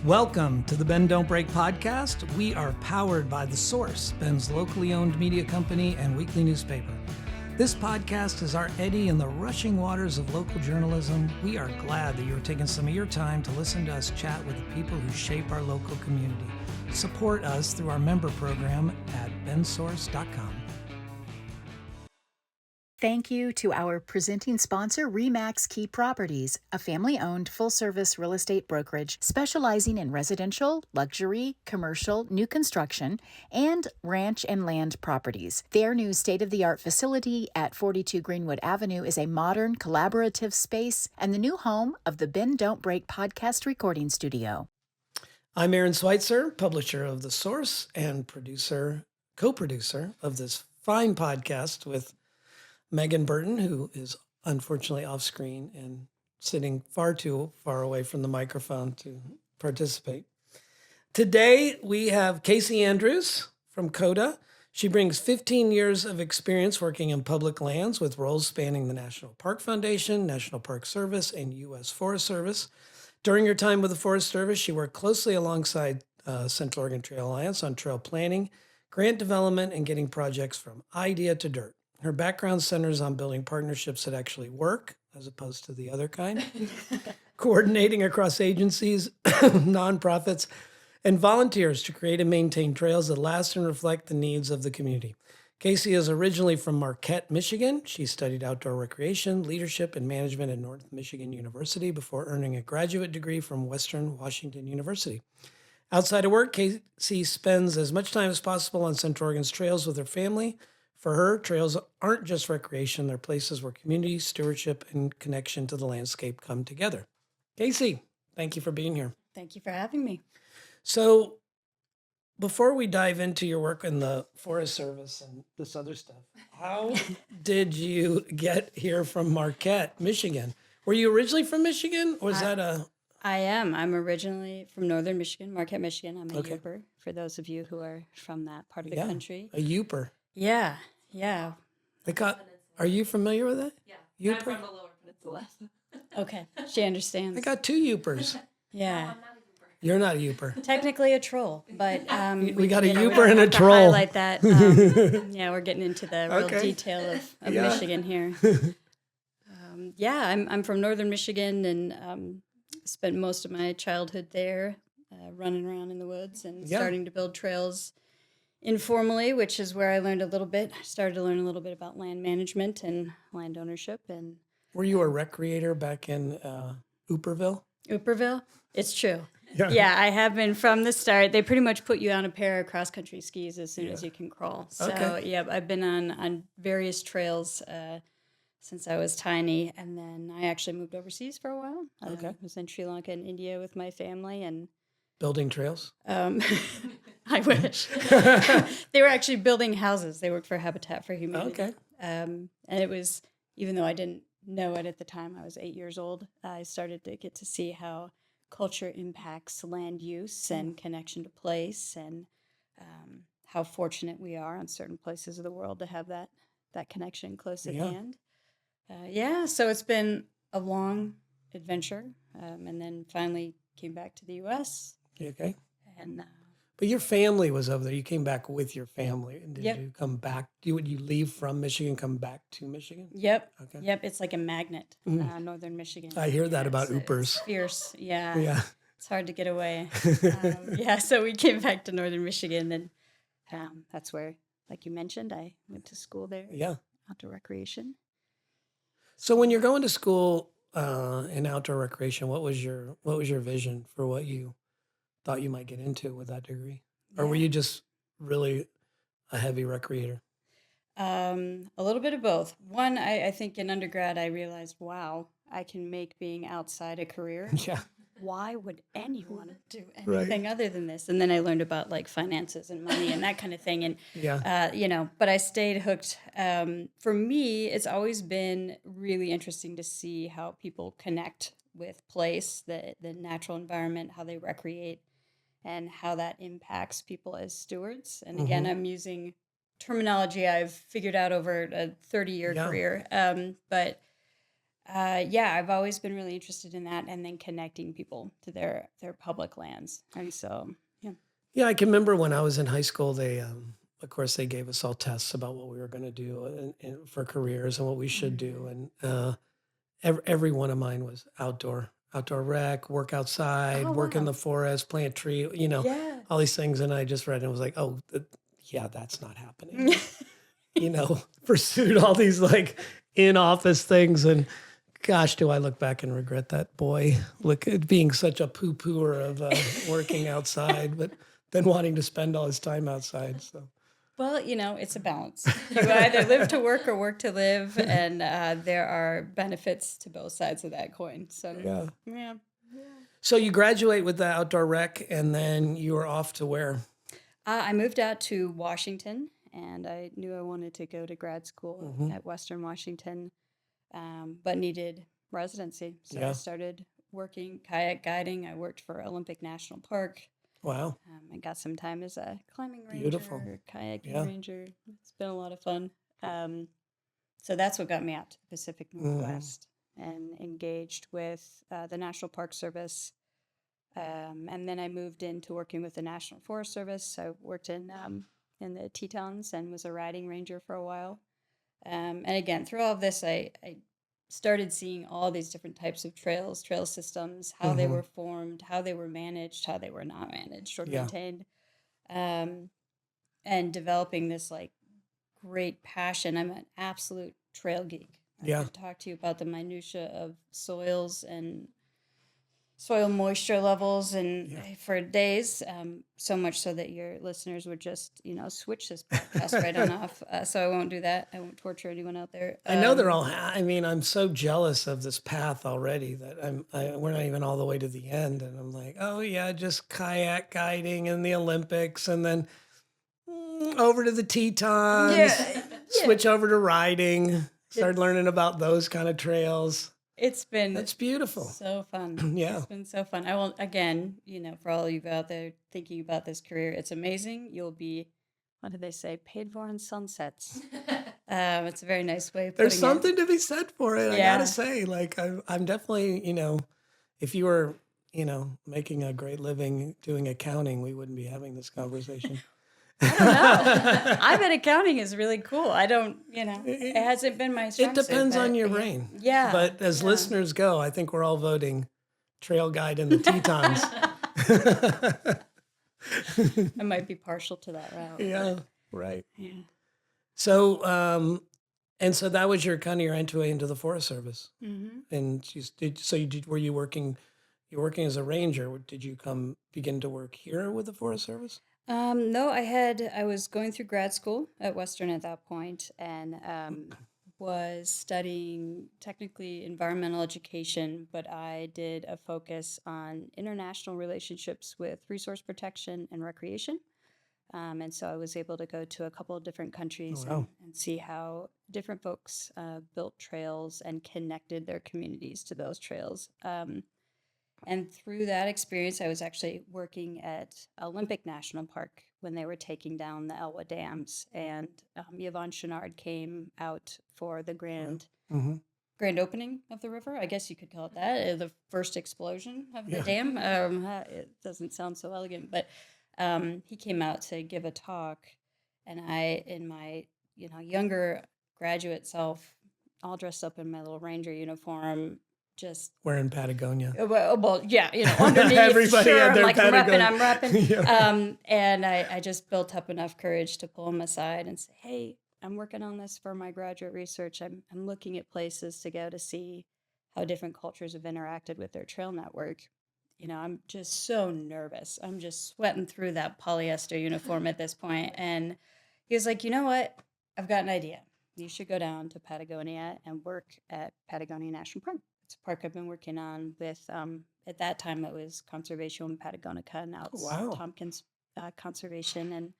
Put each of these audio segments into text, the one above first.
Welcome to the Bend Don't Break podcast. We are powered by The Source, Ben's locally owned media company and weekly newspaper. This podcast is our eddy in the rushing waters of local journalism. We are glad that you're taking some of your time to listen to us chat with the people who shape our local community. Support us through our member program at bensource.com. Thank you to our presenting sponsor, RE/MAX Key Properties, a family-owned full-service real estate brokerage specializing in residential, luxury, commercial, new construction, and ranch and land properties. Their new state-of-the-art facility at 42 Greenwood Avenue is a modern, collaborative space and the new home of the Bend Don't Break podcast recording studio. I'm Aaron Switzer, publisher of The Source and co-producer of this fine podcast with Megan Burton, who is unfortunately off screen and sitting far too far away from the microphone to participate. Today, we have Casey Andrews from COTA. She brings 15 years of experience working in public lands with roles spanning the National Park Foundation, National Park Service, and U.S. Forest Service. During her time with the Forest Service, she worked closely alongside Central Oregon Trail Alliance on trail planning, grant development, and getting projects from idea to dirt. Her background centers on building partnerships that actually work, as opposed to the other kind, coordinating across agencies, nonprofits, and volunteers to create and maintain trails that last and reflect the needs of the community. Casey is originally from Marquette, Michigan. She studied outdoor recreation, leadership, and management at North Michigan University before earning a graduate degree from Western Washington University. Outside of work, Casey spends as much time as possible on Central Oregon's trails with her family. For her, trails aren't just recreation, they're places where community, stewardship, and connection to the landscape come together. Casey, thank you for being here. Thank you for having me. So, before we dive into your work in the Forest Service and this other stuff, how did you get here from Marquette, Michigan? Were you originally from Michigan? Or was that a... I am. I'm originally from northern Michigan, Marquette, Michigan. I'm a Okay. Yooper, for those of you who are from that part of the country. A Yooper. Yeah. Are you familiar with that? Yeah. Yooper? I'm from the Lower Peninsula. Okay. She understands. I got two Yoopers. Yeah. I'm not a Yooper. You're not a Yooper. Technically a troll, but We got a we Yooper don't and a have to troll. highlight that. Yeah, we're getting into the real Okay. detail of Yeah. Michigan here. I'm from northern Michigan and spent most of my childhood there, running around in the woods and starting to build trails informally, which is where I learned a little bit. I started to learn a little bit about land management and land ownership. And Were you a recreator back in Upperville? Upperville, it's true. Yeah. Yeah, I have been from the start. They pretty much put you on a pair of cross-country skis as soon as you can crawl. So, Okay. yeah, I've been on various trails since I was tiny. And then I actually moved overseas for a while. Okay. I was in Sri Lanka and India with my family. And Building trails? I wish. They were actually building houses. They worked for Habitat for Humanity. Okay. And it was, even though I didn't know it at the time, I was 8 years old, I started to get to see how culture impacts land use and connection to place, and how fortunate we are in certain places of the world to have that connection close at hand. So it's been a long adventure, and then finally came back to the U.S. Okay. And But your family was over there. You came back with your family. And did Yep. you come back? Would you leave from Michigan, come back to Michigan? Yep. Okay. Yep. It's like a magnet, northern Michigan. I hear that about It's Oopers. fierce. Yeah. Yeah. It's hard to get away. So we came back to northern Michigan, and that's where, like you mentioned, I went to school there. Yeah. Outdoor recreation. So when you're going to school in outdoor recreation, what was your vision for what you thought you might get into with that degree? Or were you just really a heavy recreator? A little bit of both. One, I think in undergrad, I realized, wow, I can make being outside a career. Yeah. Why would anyone do Right. anything other than this? And then I learned about like finances and money and that kind of thing. And, Yeah. but I stayed hooked. For me, it's always been really interesting to see how people connect with place, the natural environment, how they recreate, and how that impacts people as stewards. And again, I'm using terminology I've figured out over a 30-year Yeah. career. But Yeah, I've always been really interested in that, and then connecting people to their public lands. And so, yeah. Yeah, I can remember when I was in high school, of course, they gave us all tests about what we were going to do for careers and what we should do. And every one of mine was outdoor rec, work outside, Oh, work in wow. the forest, plant tree, Yeah. all these things. And I just read and was like, oh, yeah, that's not happening. Pursued all these like in-office things. And gosh, do I look back and regret that boy, look at being such a poo-pooer of working outside, but then wanting to spend all his time outside. So Well, it's a balance. You either live to work or work to live, and there are benefits to both sides of that coin. So, yeah. yeah. So you graduate with the outdoor rec, and then you were off to where? I moved out to Washington, and I knew I wanted to go to grad school at Western Washington, but needed residency. So I Yeah. started working kayak guiding. I worked for Olympic National Park. Wow. I got some time as a climbing ranger, Beautiful. kayaking Yeah. ranger. It's been a lot of fun. So that's what got me out to the Pacific Northwest and engaged with the National Park Service. And then I moved into working with the National Forest Service. I worked in the Tetons and was a riding ranger for a while. And again, through all of this, I started seeing all these different types of trail systems, how they were formed, how they were managed, how they were not managed or Yeah. maintained, and developing this like great passion. I'm an absolute trail geek. I Yeah. could talk to you about the minutia of soils and soil moisture levels and for days, so much so that your listeners would just switch this podcast right on off, so I won't do that. I won't torture anyone out there. I know they're all. I mean, I'm so jealous of this path already that we're not even all the way to the end, and I'm like, oh yeah, just kayak guiding and the Olympics, and then over to the Tetons, Yeah. switch over to riding, start learning about those kind of trails. It's been That's beautiful. so fun. Yeah. It's been so fun. I will, again, for all of you out there thinking about this career, it's amazing. You'll be, what do they say, paid for in sunsets. It's a very nice way of There's putting it. something to be said for it. I Yeah. gotta say, like I'm definitely, if you were, making a great living doing accounting, we wouldn't be having this conversation. I don't know. I bet accounting is really cool. I don't, it hasn't been my strong It suit, depends on but your brain. Yeah. But as listeners go, I think we're all voting trail guide in the Tetons. I might be partial to that route. Yeah, right. Yeah. So, and so that was your kind of your entry into the Forest Service. Mm-hmm. And were you working? You're working as a ranger. Did you begin to work here with the Forest Service? No, I was going through grad school at Western at that point, and was studying technically environmental education, but I did a focus on international relationships with resource protection and recreation. And so I was able to go to a couple of different countries wow. and see how different folks built trails and connected their communities to those trails. And through that experience, I was actually working at Olympic National Park when they were taking down the Elwha dams. And Yvonne Chenard came out for the grand opening of the river. I guess you could call it that, the first explosion of the dam. It doesn't sound so elegant, but he came out to give a talk. And I, in my younger graduate self, all dressed up in my little ranger uniform, just we're in Patagonia. Well, yeah, underneath. Everybody sure, had their I'm Patagonia. I'm repping. Yeah. And I just built up enough courage to pull him aside and say, hey, I'm working on this for my graduate research. I'm looking at places to go to see how different cultures have interacted with their trail network. I'm just so nervous. I'm just sweating through that polyester uniform at this point. And he was like, you know what? I've got an idea. You should go down to Patagonia and work at Patagonia National Park. It's a park I've been working on with, at that time it was Conservation Patagonica, now it's Tompkins Conservation. And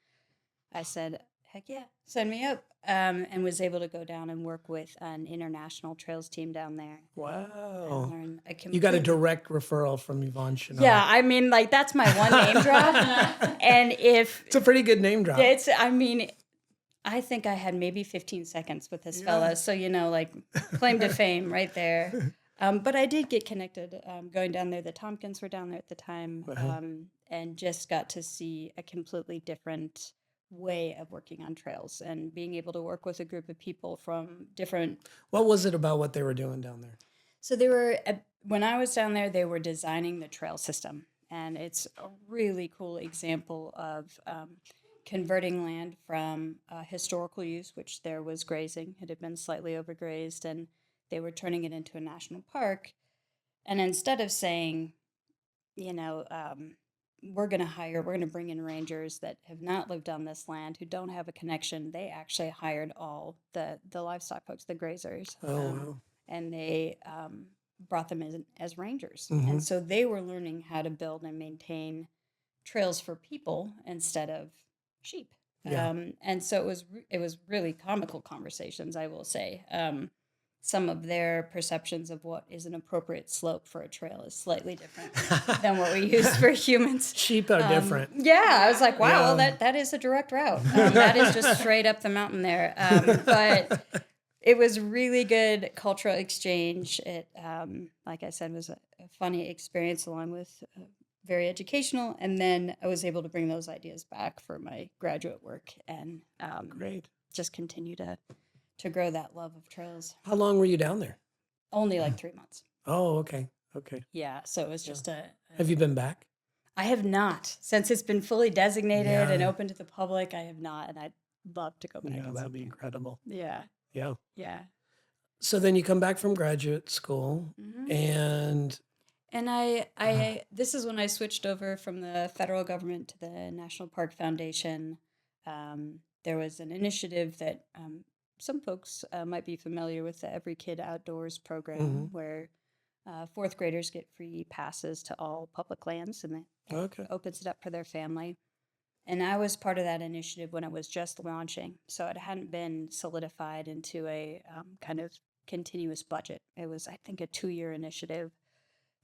I said, heck yeah, send me up. And was able to go down and work with an international trails team down there. Wow. And You got a direct referral from Yvonne Chenard. Yeah, I mean, like, that's my one name drop. And it's a pretty good name drop. I think I had maybe 15 seconds with this Yeah. fella. So, like claim to fame right there. But I did get connected going down there. The Tompkins were down there at the time, and just got to see a completely different way of working on trails and being able to work with a group of people from different. What was it about what they were doing down there? So they were, when I was down there, they were designing the trail system. And it's a really cool example of converting land from historical use, which there was grazing. It had been slightly overgrazed, and they were turning it into a national park. And instead of saying, we're going to bring in rangers that have not lived on this land, who don't have a connection, they actually hired all the livestock folks, the grazers. Oh, wow. And they brought them in as rangers. Mhm. And so they were learning how to build and maintain trails for people instead of sheep. Yeah. And so it was really comical conversations, I will say. Some of their perceptions of what is an appropriate slope for a trail is slightly different than what we use for humans. Sheep are different. Yeah, I was like, wow, well, Yeah. that is a direct route. That is just straight up the mountain there. But it was really good cultural exchange. It, like I said, was a funny experience, along with very educational. And then I was able to bring those ideas back for my graduate work, and Great. just continue to grow that love of trails. How long were you down there? Only like 3 months. Oh, okay. Okay. Yeah, so it was just Have you been back? I have not. Since it's been fully designated and Yeah. open to the public, I have not, and I'd love to go back. Yeah, at that'd some be point. incredible. Yeah, Yeah. yeah. So then you come back from graduate school, Mhm. and And I this is when I switched over from the federal government to the National Park Foundation. There was an initiative that some folks might be familiar with, the Every Kid Outdoors program, Mhm. where fourth graders get free passes to all public lands, and it okay. opens it up for their family. And I was part of that initiative when it was just launching, so it hadn't been solidified into a kind of continuous budget. It was, I think, a 2-year initiative.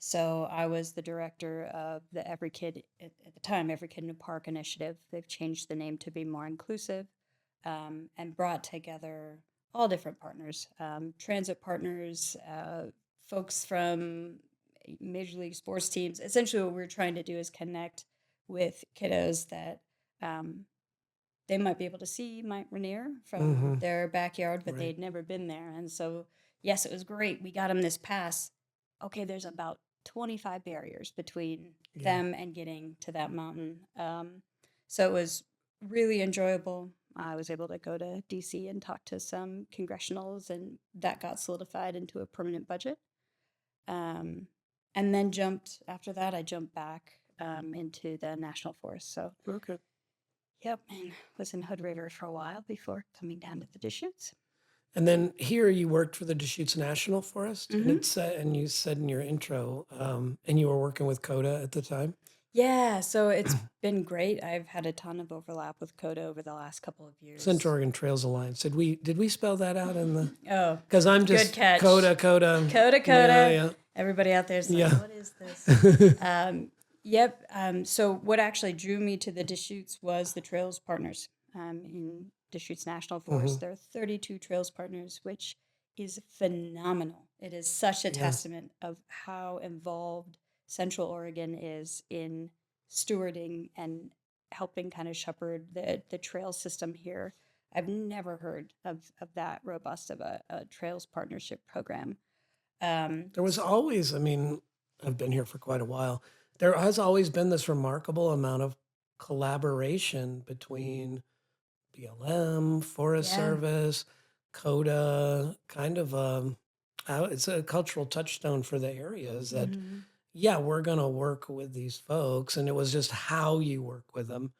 So I was the director of the Every Kid, at the time, Every Kid in a Park initiative. They've changed the name to be more inclusive, and brought together all different partners, transit partners, folks from Major League Sports teams. Essentially, what we're trying to do is connect with kiddos that they might be able to see Mount Rainier from Mhm. their backyard, but Right. they'd never been there. And so, yes, it was great. We got them this pass. Okay, there's about 25 barriers between Yeah. them and getting to that mountain. So it was really enjoyable. I was able to go to DC and talk to some congressionals, and that got solidified into a permanent budget. Um, and then after that, I jumped back into the National Forest. So, Okay. yep, and was in Hood River for a while before coming down to the Deschutes. And then here you worked for the Deschutes National Forest, and Mhm. it said, and you said in your intro, and you were working with COTA at the time. Yeah, so it's been great. I've had a ton of overlap with COTA over the last couple of years. Central Oregon Trails Alliance. Did we spell that out in the? Oh, Because I'm good just catch. COTA. COTA. Yeah, Everybody out there is like, Yeah. what is this? Yep. So what actually drew me to the Deschutes was the Trails Partners in Deschutes National Forest. There are 32 Trails Partners, which is phenomenal. It is such a Yeah. testament of how involved Central Oregon is in stewarding and helping kind of shepherd the trail system here. I've never heard of that robust of a trails partnership program. There was always, I mean, I've been here for quite a while. There has always been this remarkable amount of collaboration between BLM, Forest Yeah. Service, COTA, kind of it's a cultural touchstone for the areas that, Mhm. yeah, we're going to work with these folks. And it was just how you work with them.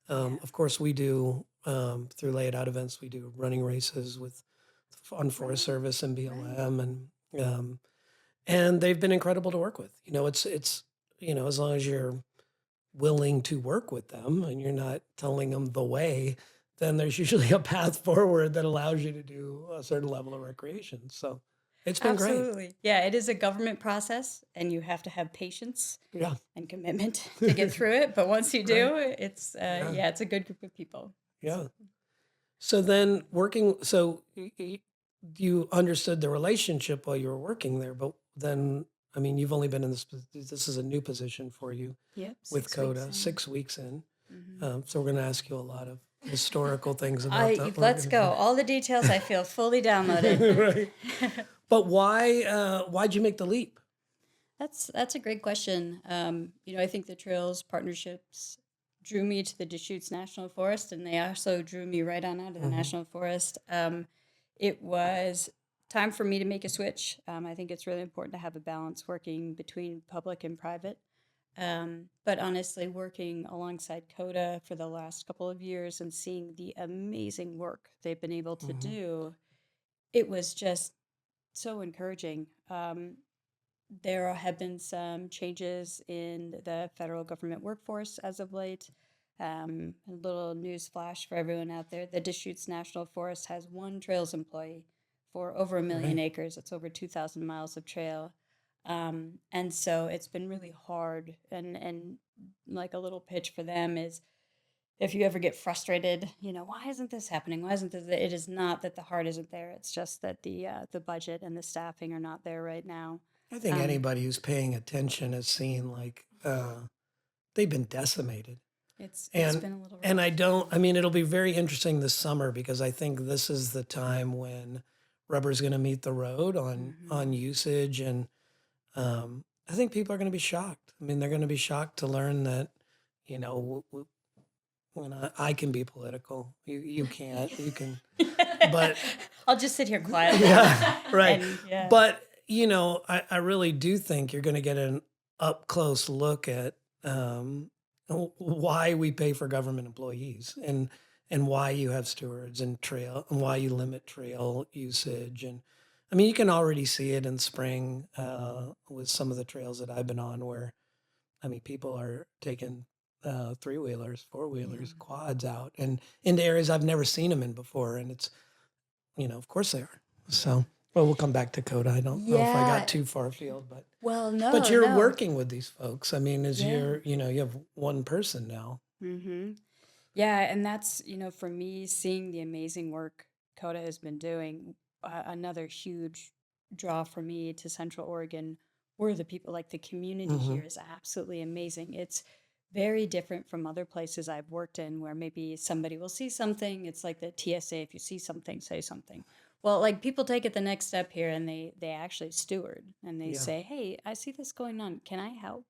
Yeah. Of course, we do through laid out events, we do running races with on Forest Service and BLM, and they've been incredible to work with. It's as long as you're willing to work with them and you're not telling them the way, then there's usually a path forward that allows you to do a certain level of recreation. So it's been great. Absolutely. Yeah, it is a government process, and you have to have patience Yeah. and commitment to get through it. But once you do, it's Yeah. yeah, it's a good group of people. Yeah. So then you understood the relationship while you were working there, but then, I mean, you've only been in this is a new position for you Yep, with 6 weeks COTA, in. 6 weeks in. Mhm. So we're going to ask you a lot of historical things about the Let's go. organization. All the details I feel fully downloaded. Right. But why'd you make the leap? That's a great question. I think the trails partnerships drew me to the Deschutes National Forest, and they also drew me right on out of the Mhm. National Forest. It was time for me to make a switch. I think it's really important to have a balance working between public and private. But honestly, working alongside COTA for the last couple of years and seeing the amazing work they've been able to Mhm. do, it was just so encouraging. There have been some changes in the federal government workforce as of late. A little news flash for everyone out there. The Deschutes National Forest has one trails employee for over 1 million Right. acres. It's over 2,000 miles of trail. And so it's been really hard. And like a little pitch for them is if you ever get frustrated, why isn't this happening? Why isn't this? It is not that the heart isn't there. It's just that the budget and the staffing are not there right now. I think Um, anybody who's paying attention has seen they've been decimated. it's And been a little and rough. I mean, it'll be very interesting this summer because I think this is the time when rubber's going to meet the road on Mhm. usage, and I think people are going to be shocked. I mean, they're going to be shocked to learn that, when I can be political, you can't. You can, but I'll just sit here quietly. yeah, right. And yeah. But I really do think you're going to get an up close look at why we pay for government employees, and why you have stewards and trail, and why you limit trail usage. And I mean, you can already see it in spring with some of the trails that I've been on, where I mean, people are taking three-wheelers, Yeah. four-wheelers, quads out and into areas I've never seen them in before, and it's of course they are. So, well, we'll come back to CODA. I don't know if I got Yeah. too far afield, Well, but no, you're no. working with these folks. I mean, Yeah. you have one person now. Mm-hmm. Yeah, and that's, for me, seeing the amazing work CODA has been doing, another huge draw for me to Central Oregon were the people. Like the community Hmm. here is absolutely amazing. It's very different from other places I've worked in where maybe somebody will see something. It's like the TSA, if you see something, say something. Well, like people take it the next step here and they actually steward and they Yeah. say, hey, I see this going on. Can I help?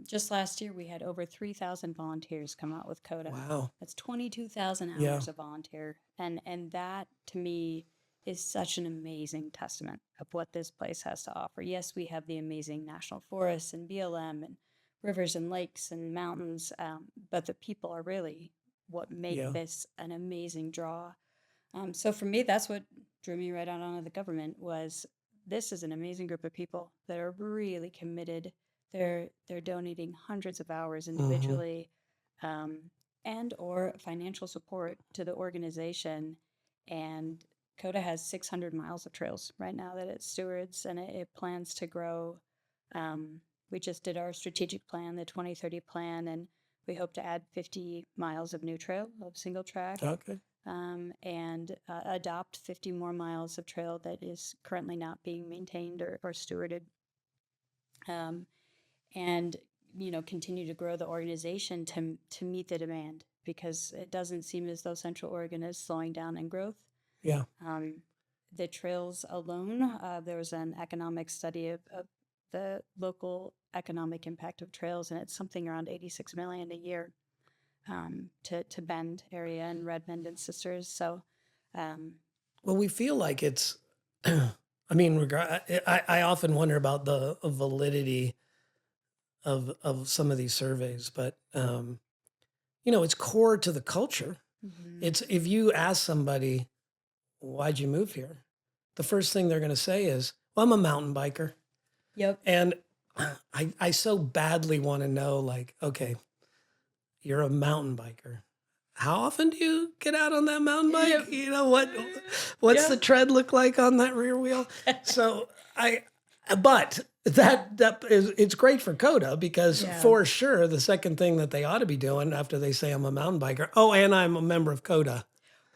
Just last year, we had over 3,000 volunteers come out with CODA. Wow. That's 22,000 Yeah. hours of volunteer. And that, to me, is such an amazing testament of what this place has to offer. Yes, we have the amazing national forests and BLM and rivers and lakes and mountains, but the people are really what make Yeah. this an amazing draw. So for me, that's what drew me right out onto the government was this is an amazing group of people that are really committed. They're donating hundreds of hours Hmm. individually, um, and or financial support to the organization. And CODA has 600 miles of trails right now that it stewards, and it plans to grow. We just did our strategic plan, the 2030 plan, and we hope to add 50 miles of new trail of single track, Okay. and adopt 50 more miles of trail that is currently not being maintained or stewarded, um, and continue to grow the organization to meet the demand because it doesn't seem as though Central Oregon is slowing down in growth. Yeah. The trails alone, there was an economic study of the local economic impact of trails, and it's something around 86 million a year, to Bend area and Redmond and Sisters. So, Well, we feel like it's. I mean, I often wonder about the validity of some of these surveys, but it's core to the culture. mhm. It's if you ask somebody, why'd you move here? The first thing they're going to say is, well, I'm a mountain biker. Yep. And I so badly want to know, like, okay, you're a mountain biker. How often do you get out on that mountain bike? Yep. What's Yeah. the tread look like on that rear wheel? So but that is, it's great for CODA because Yeah. for sure the second thing that they ought to be doing after they say I'm a mountain biker, oh, and I'm a member of CODA.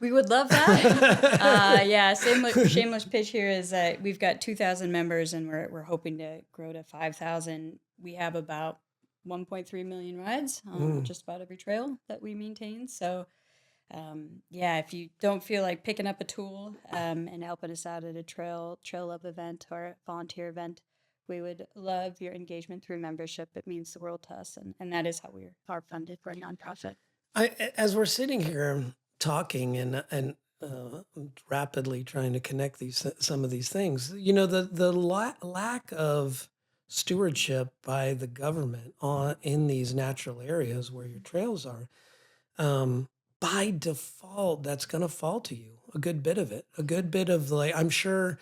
We would love that. Yeah, shameless pitch here is that we've got 2,000 members and we're hoping to grow to 5,000. We have about 1.3 million rides on just about every trail that we maintain. So, yeah, if you don't feel like picking up a tool and helping us out at a trail love event or volunteer event, we would love your engagement through membership. It means the world to us, and that is how we are funded. For a nonprofit. As we're sitting here talking and rapidly trying to connect some of these things, the lack of stewardship by the government in these natural areas where your trails are, by default, that's going to fall to you. A good bit of it, I'm sure,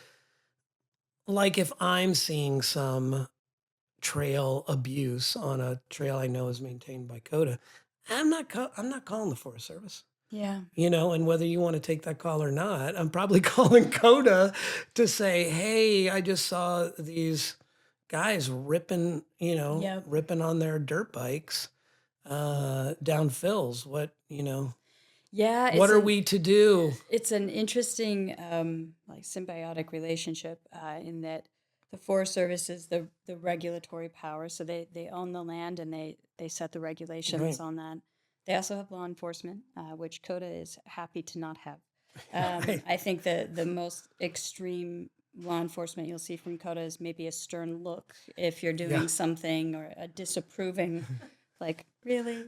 like if I'm seeing some trail abuse on a trail I know is maintained by COTA, I'm not calling the Forest Service. Yeah. And whether you want to take that call or not, I'm probably calling COTA to say, hey, I just saw these guys ripping on their dirt bikes down fills. Yeah. What are we to do? It's an interesting symbiotic relationship in that the Forest Service is the regulatory power. So they own the land and they set the regulations on that. They also have law enforcement, which COTA is happy to not have. I think the most extreme law enforcement you'll see from COTA is maybe a stern look if you're doing something, or a disapproving, like, really?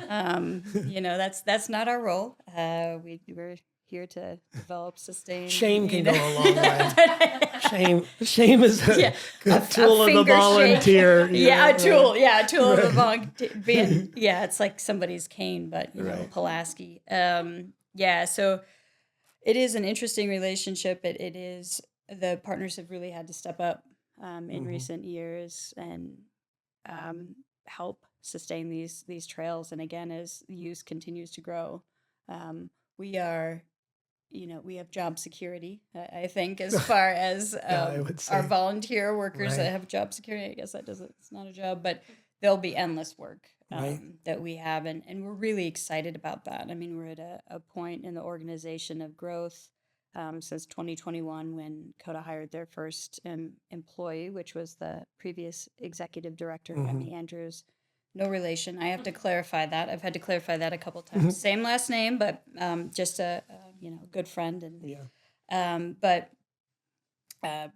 That's not our role. We're here to develop, sustain. Shame can go a long way. Shame is a good tool of the volunteer. A tool of the volunteer. It's like somebody's cane, but Pulaski. So it is an interesting relationship. It is, the partners have really had to step up in recent years and help sustain these trails. And again, as use continues to grow, we have job security, I think, as far as our volunteer workers that have job security. I guess it's not a job, but there'll be endless work that we have. And we're really excited about that. I mean, we're at a point in the organization of growth since 2021, when COTA hired their first employee, which was the previous executive director, Emmy Andrews. No relation. I have to clarify that. I've had to clarify that a couple times. Same last name, but just a good friend. And but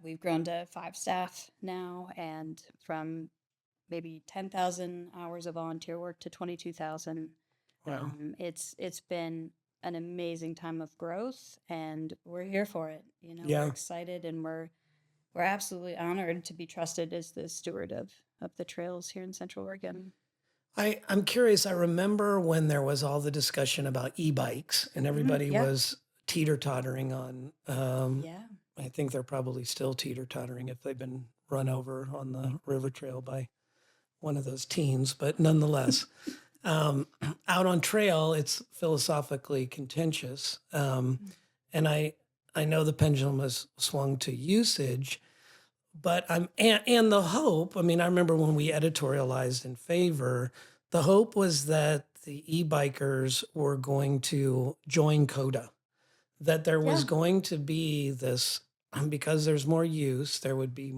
we've grown to 5 staff now, and from maybe 10,000 hours of volunteer work to 22,000. Wow. It's been an amazing time of growth, and we're here for it. We're excited, and we're absolutely honored to be trusted as the steward of the trails here in Central Oregon. I'm curious. I remember when there was all the discussion about e-bikes, and everybody was teeter-tottering on. I think they're probably still teeter-tottering if they've been run over on the river trail by one of those teens. But nonetheless, out on trail, it's philosophically contentious. And I know the pendulum has swung to usage. But and the hope, I remember when we editorialized in favor, the hope was that the e-bikers were going to join COTA, that there was going to be this, because there's more use, there would be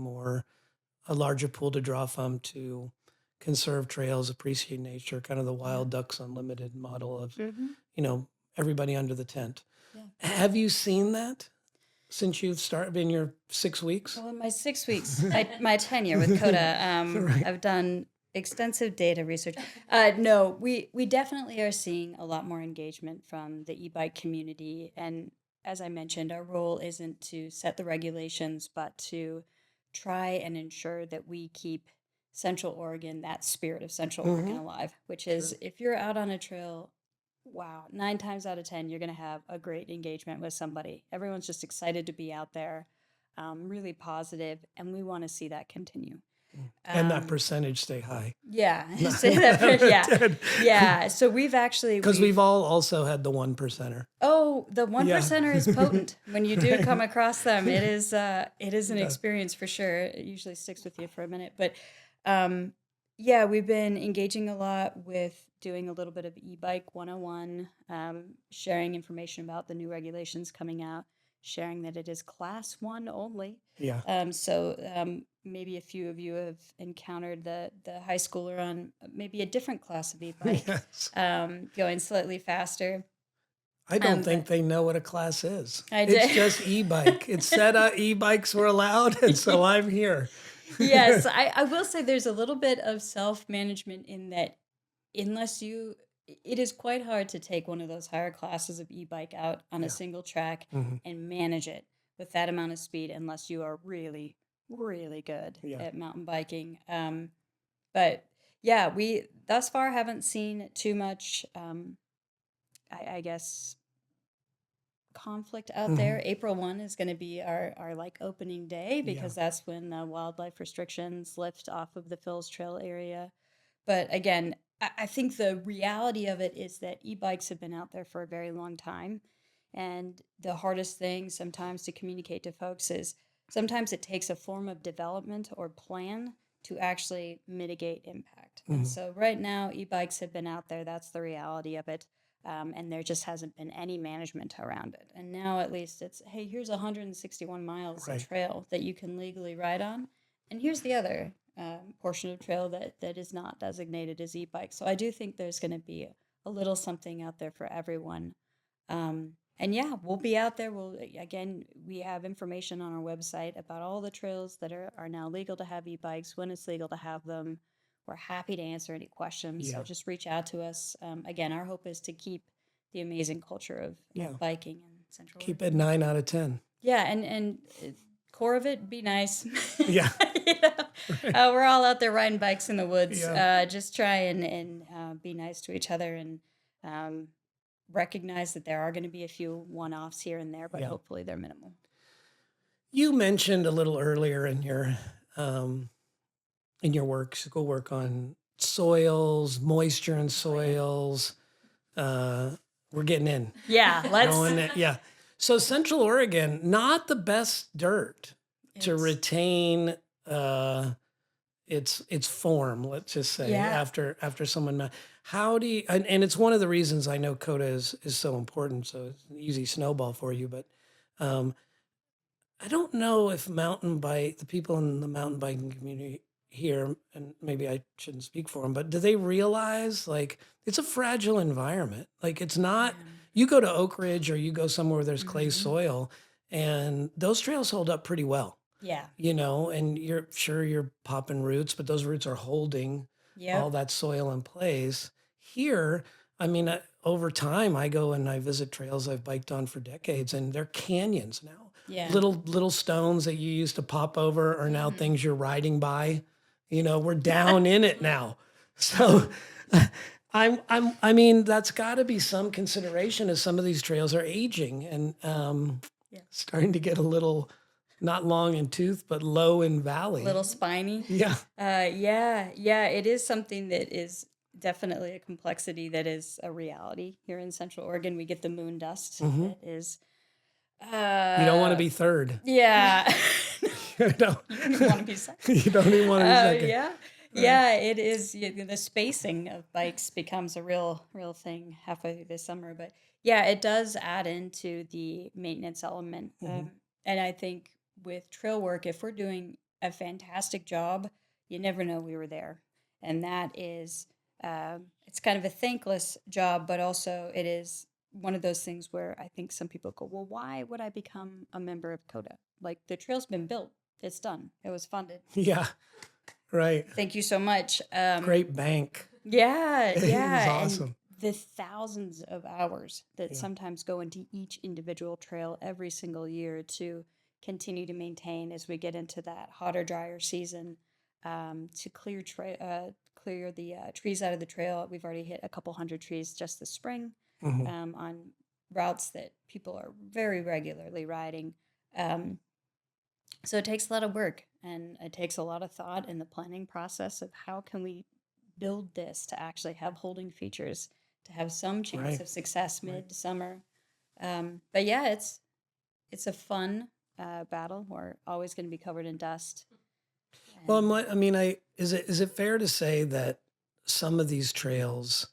a larger pool to draw from to conserve trails, appreciate nature, kind of the Wild Ducks Unlimited model of, everybody under the tent. Yeah. Have you seen that? Since you've started in your 6 weeks? Well, in my 6 weeks, my tenure with COTA, I've done extensive data research. No, we definitely are seeing a lot more engagement from the e-bike community. And as I mentioned, our role isn't to set the regulations, but to try and ensure that we keep Central Oregon, that spirit of Central Oregon alive, which is if you're out on a trail, wow, 9 times out of 10, you're going to have a great engagement with somebody. Everyone's just excited to be out there, really positive, and we want to see that continue. And that percentage stay high. Yeah. Say that, yeah. So we've actually... Because we've all also had the 1%er. Oh, the 1%er is potent. When you do come across them, it is an experience for sure. It usually sticks with you for a minute. But Yeah, we've been engaging a lot with doing a little bit of e-bike 101, sharing information about the new regulations coming out, sharing that it is class one only. Yeah. Maybe a few of you have encountered the high schooler on maybe a different class of e-bike, Yes. going slightly faster. I don't think But they know what a class is. I It's did. just e-bike. It said e-bikes were allowed, and so I'm here. Yes, I will say there's a little bit of self-management in that unless you, it is quite hard to take one of those higher classes of e-bike out on a Yeah. single track Mhm. and manage it with that amount of speed unless you are really, really good Yeah. at mountain biking. But yeah, we thus far haven't seen too much, I guess, conflict out Mhm. there. April 1 is going to be our like opening day Yeah. because that's when the wildlife restrictions lift off of the Phil's Trail area. But again, I think the reality of it is that e-bikes have been out there for a very long time. And the hardest thing sometimes to communicate to folks is sometimes it takes a form of development or plan to actually mitigate impact. And Mhm. so right now, e-bikes have been out there. That's the reality of it. And there just hasn't been any management around it. And now at least it's, hey, here's 161 miles of Right. trail that you can legally ride on. And here's the other portion of trail that is not designated as e-bike. So I do think there's going to be a little something out there for everyone. And yeah, we'll be out there. We have information on our website about all the trails that are now legal to have e-bikes, when it's legal to have them. We're happy to answer any questions. So Yeah. just reach out to us. Again, our hope is to keep the amazing culture Yeah. of biking in Central Keep Oregon. it 9 out of 10. Yeah, and core of it, be nice. Yeah. You know, we're all out there riding bikes in the woods. Yeah. Just try and be nice to each other and um, recognize that there are going to be a few one-offs here and there, but Yeah. hopefully they're minimal. You mentioned a little earlier in your work, school work on soils, moisture in soils. We're getting in. Yeah, Going in, yeah. So Central Oregon, not the best dirt to It's- retain its form, let's just say, Yeah. after someone. How do you, and it's one of the reasons I know COTA is so important. So it's an easy snowball for you, but um, I don't know if the people in the mountain biking community here, and maybe I shouldn't speak for them, but do they realize like it's a fragile environment? Like it's not, you go to Oak Ridge or you go somewhere where there's clay Mhm. soil and those trails hold up pretty well, Yeah. and you're popping roots, but those roots are holding all Yep. that soil in place. Here, I mean, over time, I go and I visit trails I've biked on for decades, and they're canyons now. Yeah. Little stones that you used to pop over are now Mhm. things you're riding by. We're down in it now. So, I mean, that's got to be some consideration as some of these trails are aging and Yeah. starting to get a little not long in tooth, but low in valley. Little spiny. Yeah. Yeah, it is something that is definitely a complexity that is a reality here in Central Oregon. We get the moon dust Mhm. that is. You don't want to be third. Yeah. You don't, You don't even want to be second. you don't even want to be second. Yeah, it is. The spacing of bikes becomes a real thing halfway through the summer. But yeah, it does add into the maintenance element. Mhm. And I think with trail work, if we're doing a fantastic job, you never know we were there. And that is, it's kind of a thankless job, but also it is one of those things where I think some people go, well, why would I become a member of COTA? Like the trail's been built, it's done, it was funded. Yeah. Right. Thank you so much. Great bank. Yeah, It is yeah, awesome. and the thousands of hours that Yeah. sometimes go into each individual trail every single year to continue to maintain as we get into that hotter, drier season, to clear the trees out of the trail. We've already hit a couple hundred trees just this spring Mhm. on routes that people are very regularly riding. Um, so it takes a lot of work and it takes a lot of thought in the planning process of how can we build this to actually have holding features to have some chance Right. of success Right. mid-summer. But yeah, it's a fun battle. We're always going to be covered in dust. Well, is it fair to say that some of these trails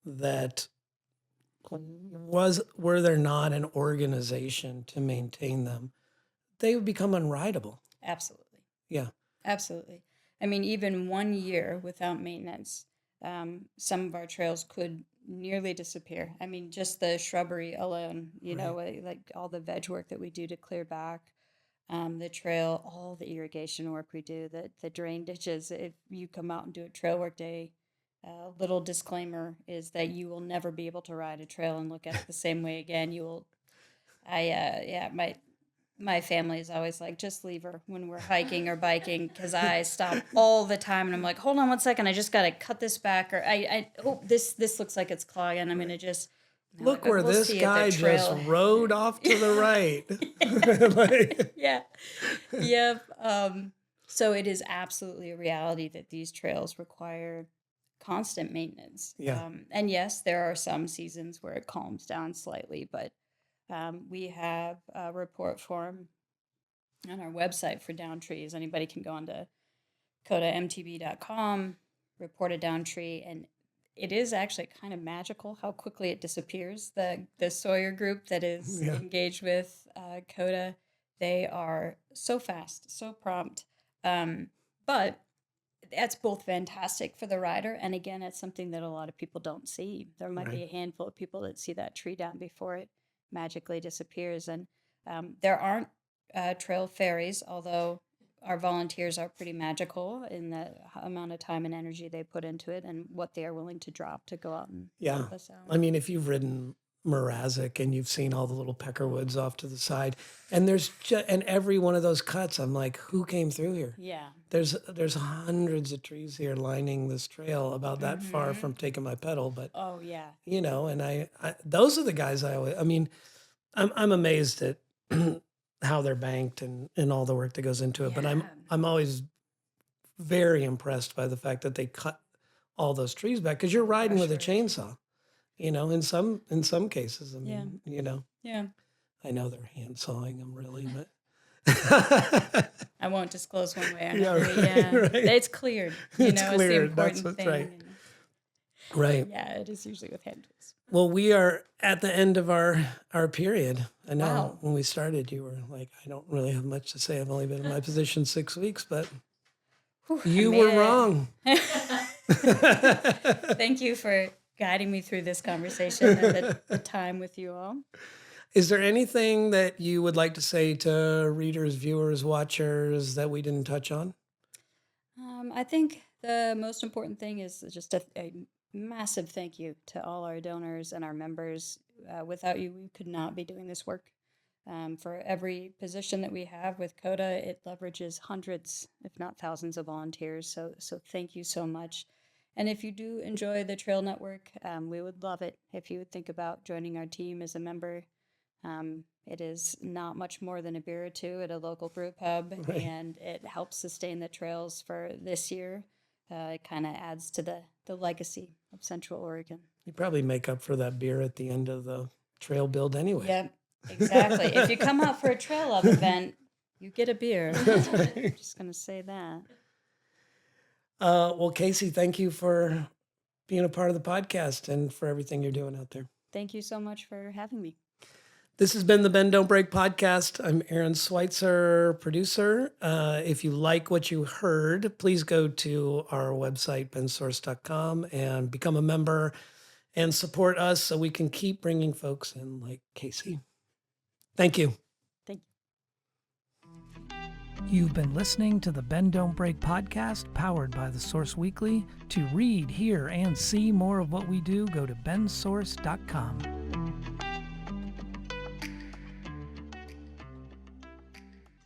that were there not an organization to maintain them, they would become unrideable? Absolutely. Yeah. Absolutely. I mean, even 1 year without maintenance, some of our trails could nearly disappear. I mean, just the shrubbery alone, like all the veg work that we do to clear back the trail, all the irrigation work we do, the drain ditches. If you come out and do a trail work day, little disclaimer is that you will never be able to ride a trail and look at it the same way again. My family is always like, just leave her when we're hiking or biking, because I stop all the time and I'm like, hold on 1 second, I just got to cut this back, or this looks like it's clogging. I'm gonna just Look where we'll this see at the guy just trail. rode off to the right. Like, Yeah, yep. So it is absolutely a reality that these trails require constant maintenance. Yeah. And yes, there are some seasons where it calms down slightly, but we have a report form on our website for down trees. Anybody can go onto COTAMTB.com, report a down tree, and it is actually kind of magical how quickly it disappears. The Sawyer group that is engaged with COTA, they are so fast, so prompt. But that's both fantastic for the rider, and again, it's something that a lot of people don't see. There might be a handful of people that see that tree down before it magically disappears. And there aren't trail ferries, although our volunteers are pretty magical in the amount of time and energy they put into it and what they are willing to drop to go out and help us out. I mean, if you've ridden Mrazek and you've seen all the little peckerwoods off to the side, and and every one of those cuts, I'm like, who came through here? Yeah. There's hundreds of trees here lining this trail about that far from taking my pedal, but oh yeah, and I those are the guys I'm amazed at how they're banked and all the work that goes into it. But I'm always very impressed by the fact that they cut all those trees back, because you're riding with a chainsaw. In some cases, I mean, yeah. I know they're hand sawing them really, but I won't disclose one way or Yeah, another. right. It's cleared. It's It's the cleared. important That's thing. right. Right. Yeah, it is usually with hand tools. Well, we are at the end of our period. I know Wow. when we started, you were like, I don't really have much to say. I've only been in my position 6 weeks, but you were wrong. Thank you for guiding me through this conversation and the time with you all. Is there anything that you would like to say to readers, viewers, watchers that we didn't touch on? I think the most important thing is just a massive thank you to all our donors and our members. Without you, we could not be doing this work. For every position that we have with COTA, it leverages hundreds, if not thousands, of volunteers. So thank you so much. And if you do enjoy the Trail Network, we would love it if you would think about joining our team as a member. It is not much more than a beer or two at a local brew pub, and it helps sustain the trails for this year. It kind of adds to the legacy of Central Oregon. You probably make up for that beer at the end of the trail build anyway. Yep, exactly. If you come out for a Trail Love event, you get a beer. I'm just going to say that. Well, Casey, thank you for being a part of the podcast and for everything you're doing out there. Thank you so much for having me. This has been the Bend Don't Break podcast. I'm Aaron Switzer, producer. If you like what you heard, please go to our website, bensource.com, and become a member and support us so we can keep bringing folks in like Casey. Thank you. Thank you. You've been listening to the Bend Don't Break podcast, powered by The Source Weekly. To read, hear, and see more of what we do, go to bensource.com.